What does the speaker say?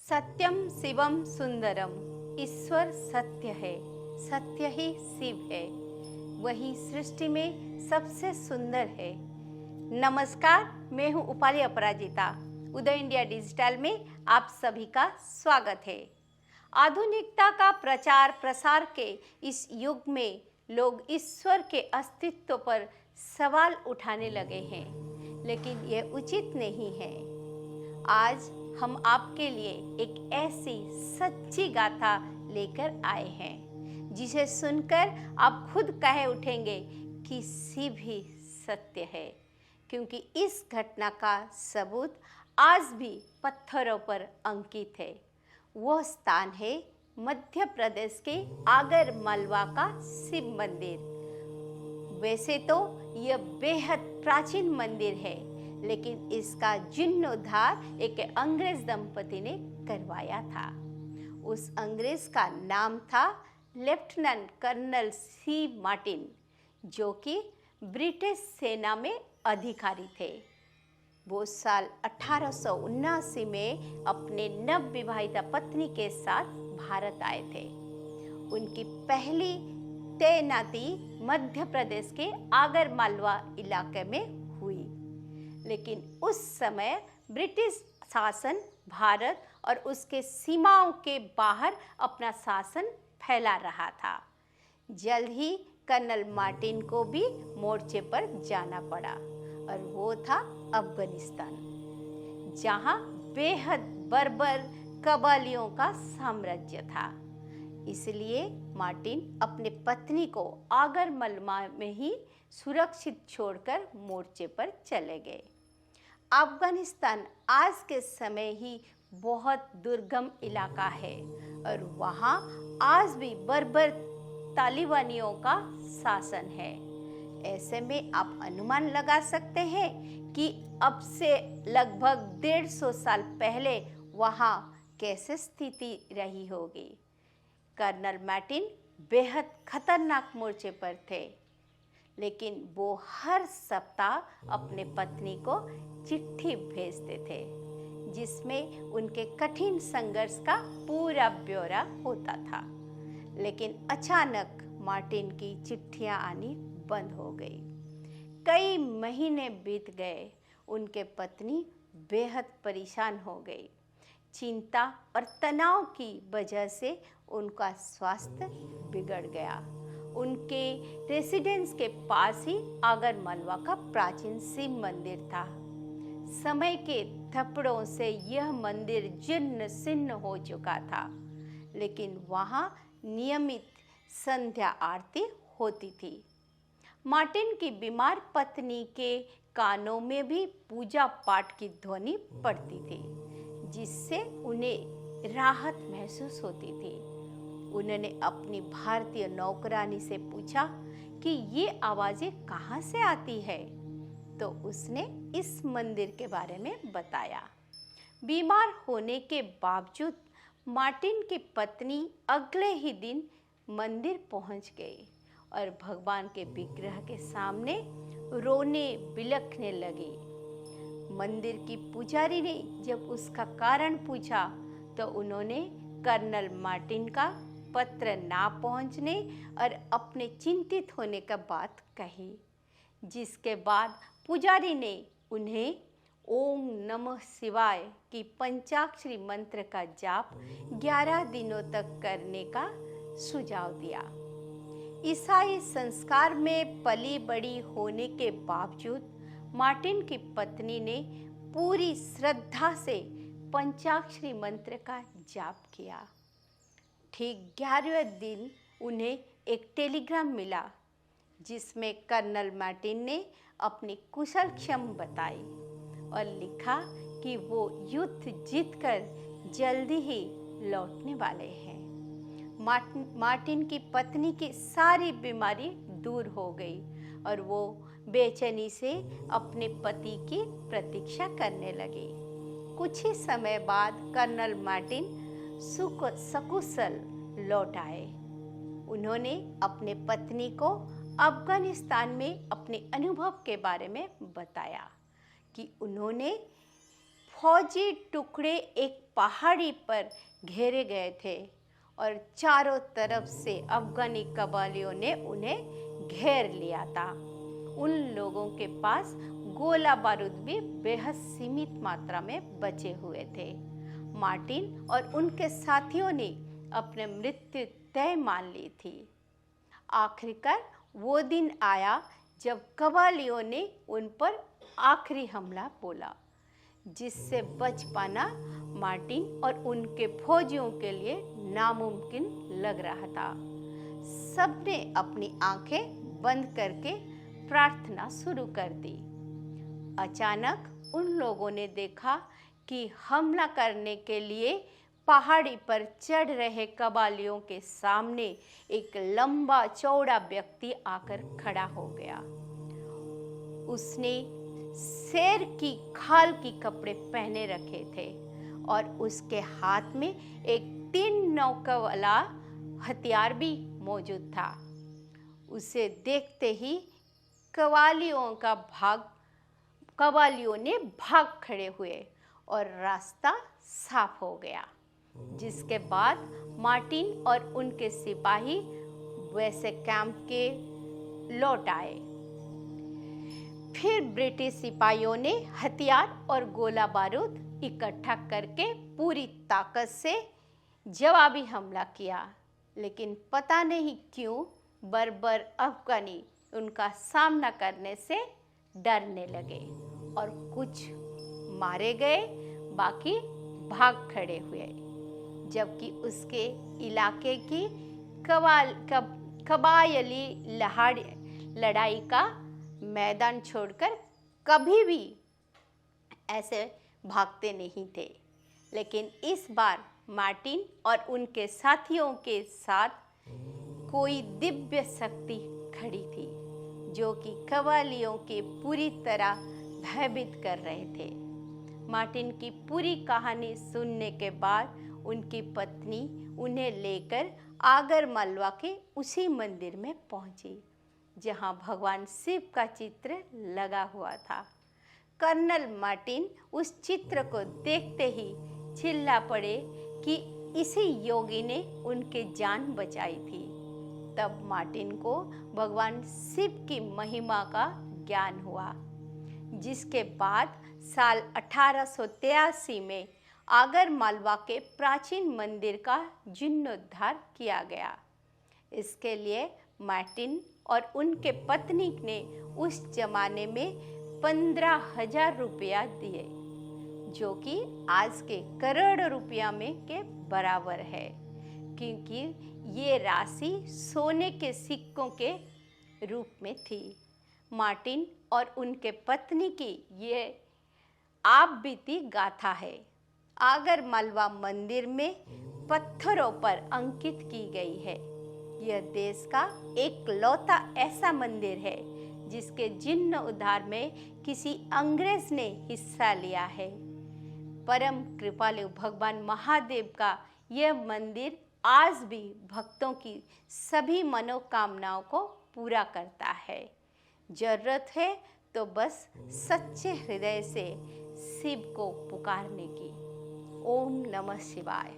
सत्यम शिवम सुंदरम। ईश्वर सत्य है, सत्य ही शिव है, वही सृष्टि में सबसे सुंदर है। नमस्कार, मैं हूँ उपाली अपराजिता। उदय इंडिया डिजिटल में आप सभी का स्वागत है। आधुनिकता का प्रचार प्रसार के इस युग में लोग ईश्वर के अस्तित्व पर सवाल उठाने लगे हैं, लेकिन यह उचित नहीं है। आज हम आपके लिए एक ऐसी सच्ची गाथा लेकर आए हैं जिसे सुनकर आप खुद कह उठेंगे कि शिव ही सत्य है, क्योंकि इस घटना का सबूत आज भी पत्थरों पर अंकित है। वह स्थान है मध्य प्रदेश के आगर मालवा का शिव मंदिर। वैसे तो यह बेहद प्राचीन मंदिर है, लेकिन इसका जीर्णोद्धार एक अंग्रेज दंपति ने करवाया था। उस अंग्रेज का नाम था लेफ्टिनेंट कर्नल सी मार्टिन, जो कि ब्रिटिश सेना में अधिकारी थे। वो साल 1879 में अपने नवविवाहिता पत्नी के साथ भारत आए थे। उनकी पहली तैनाती मध्य प्रदेश के आगर मालवा इलाके में हुई, लेकिन उस समय ब्रिटिश शासन भारत और उसके सीमाओं के बाहर अपना शासन फैला रहा था। जल्द ही कर्नल मार्टिन को भी मोर्चे पर जाना पड़ा, और वो था अफगानिस्तान, जहां बेहद बर्बर कबालियों का साम्राज्य था। इसलिए मार्टिन अपने पत्नी को आगर मालवा में ही सुरक्षित छोड़कर मोर्चे पर चले गए। अफगानिस्तान आज के समय ही बहुत दुर्गम इलाका है, और वहाँ आज भी बर्बर तालिबानियों का शासन है। ऐसे में आप अनुमान लगा सकते हैं कि अब से लगभग 150 साल पहले वहाँ कैसे स्थिति रही होगी। कर्नल मार्टिन बेहद खतरनाक मोर्चे पर थे, लेकिन वो हर सप्ताह अपने पत्नी को चिट्ठी भेजते थे, जिसमें उनके कठिन संघर्ष का पूरा ब्यौरा होता था। लेकिन अचानक मार्टिन की चिट्ठियां आनी बंद हो गई। कई महीने बीत गए। उनके पत्नी बेहद परेशान हो गई। चिंता और तनाव की वजह से उनका स्वास्थ्य बिगड़ गया। उनके रेसिडेंस के पास ही आगर मालवा का प्राचीन शिव मंदिर था। समय के थप्पड़ों से यह मंदिर जीर्ण शीर्ण हो चुका था, लेकिन वहाँ नियमित संध्या आरती होती थी। मार्टिन की बीमार पत्नी के कानों में भी पूजा पाठ की ध्वनि पड़ती थी, जिससे उन्हें राहत महसूस होती थी। उन्होंने अपनी भारतीय नौकरानी से पूछा कि ये आवाज़ें कहाँ से आती है, तो उसने इस मंदिर के बारे में बताया। बीमार होने के बावजूद मार्टिन की पत्नी अगले ही दिन मंदिर पहुंच गई और भगवान के विग्रह के सामने रोने बिलखने लगी। मंदिर की पुजारी ने जब उसका कारण पूछा, तो उन्होंने कर्नल मार्टिन का पत्र ना पहुंचने और अपने चिंतित होने का बात कही, जिसके बाद पुजारी ने उन्हें ओम नमः शिवाय की पंचाक्षरी मंत्र का जाप 11 दिनों तक करने का सुझाव दिया। ईसाई संस्कार में पली बड़ी होने के बावजूद मार्टिन की पत्नी ने पूरी श्रद्धा से पंचाक्षरी मंत्र का जाप किया। ठीक 11वें दिन उन्हें एक टेलीग्राम मिला, जिसमें कर्नल मार्टिन ने अपनी कुशल क्षम बताई और लिखा कि वो युद्ध जीतकर जल्दी ही लौटने वाले हैं। मार्टिन की पत्नी की सारी बीमारी दूर हो गई और वो बेचैनी से अपने पति की प्रतीक्षा करने लगी। कुछ ही समय बाद कर्नल मार्टिन सकुशल लौट आए। उन्होंने अपने पत्नी को अफगानिस्तान में अपने अनुभव के बारे में बताया कि उन्होंने फौजी टुकड़े एक पहाड़ी पर घेरे गए थे और चारों तरफ से अफगानी कबालियों ने उन्हें घेर लिया था। उन लोगों के पास गोला बारूद भी बेहद सीमित मात्रा में बचे हुए थे। मार्टिन और उनके साथियों ने अपने मृत्यु तय मान ली थी। आखिरकार वो दिन आया जब कबालियों ने उन पर आखिरी हमला बोला, जिससे बच पाना मार्टिन और उनके फौजियों के लिए नामुमकिन लग रहा था। सबने अपनी आंखें बंद करके प्रार्थना शुरू कर दी। अचानक उन लोगों ने देखा कि हमला करने के लिए पहाड़ी पर चढ़ रहे कबालियों के सामने एक लंबा चौड़ा व्यक्ति आकर खड़ा हो गया। उसने शेर की खाल की कपड़े पहने रखे थे और उसके हाथ में एक 3 नौका वाला हथियार भी मौजूद था। उसे देखते ही कबालियों ने भाग खड़े हुए और रास्ता साफ हो गया, जिसके बाद मार्टिन और उनके सिपाही वैसे कैंप के लौट आए। फिर ब्रिटिश सिपाहियों ने हथियार और गोला बारूद इकट्ठा करके पूरी ताकत से जवाबी हमला किया, लेकिन पता नहीं क्यों बर्बर अफगानी उनका सामना करने से डरने लगे और कुछ मारे गए, बाकी भाग खड़े हुए। जबकि उसके इलाके की कबायली लड़ाई का मैदान छोड़कर कभी भी ऐसे भागते नहीं थे। लेकिन इस बार मार्टिन और उनके साथियों के साथ कोई दिव्य शक्ति खड़ी थी, जो कि कबालियों के पूरी तरह भयभीत कर रहे थे। मार्टिन की पूरी कहानी सुनने के बाद उनकी पत्नी उन्हें लेकर आगर मालवा के उसी मंदिर में पहुंची, जहां भगवान शिव का चित्र लगा हुआ था। कर्नल मार्टिन उस चित्र को देखते ही चिल्ला पड़े कि इसी योगी ने उनके जान बचाई थी। तब मार्टिन को भगवान शिव की महिमा का ज्ञान हुआ, जिसके बाद साल 1883 में आगर मालवा के प्राचीन मंदिर का जीर्णोद्धार किया गया। इसके लिए मार्टिन और उनके पत्नी ने उस जमाने में 15,000 रुपया दिए, जो कि आज के करोड़ रुपया में के बराबर है, क्योंकि ये राशि सोने के सिक्कों के रूप में थी। मार्टिन और उनके पत्नी की ये आप बीती गाथा है। आगर मालवा मंदिर में पत्थरों पर अंकित की गई है। यह देश का एक लौता ऐसा मंदिर है जिसके जीर्णोद्धार में किसी अंग्रेज ने हिस्सा लिया है। परम कृपालु भगवान महादेव का यह मंदिर आज भी भक्तों की सभी मनोकामनाओं को पूरा करता है। जरूरत है तो बस सच्चे हृदय से शिव को पुकारने की। ओम नमः शिवाय।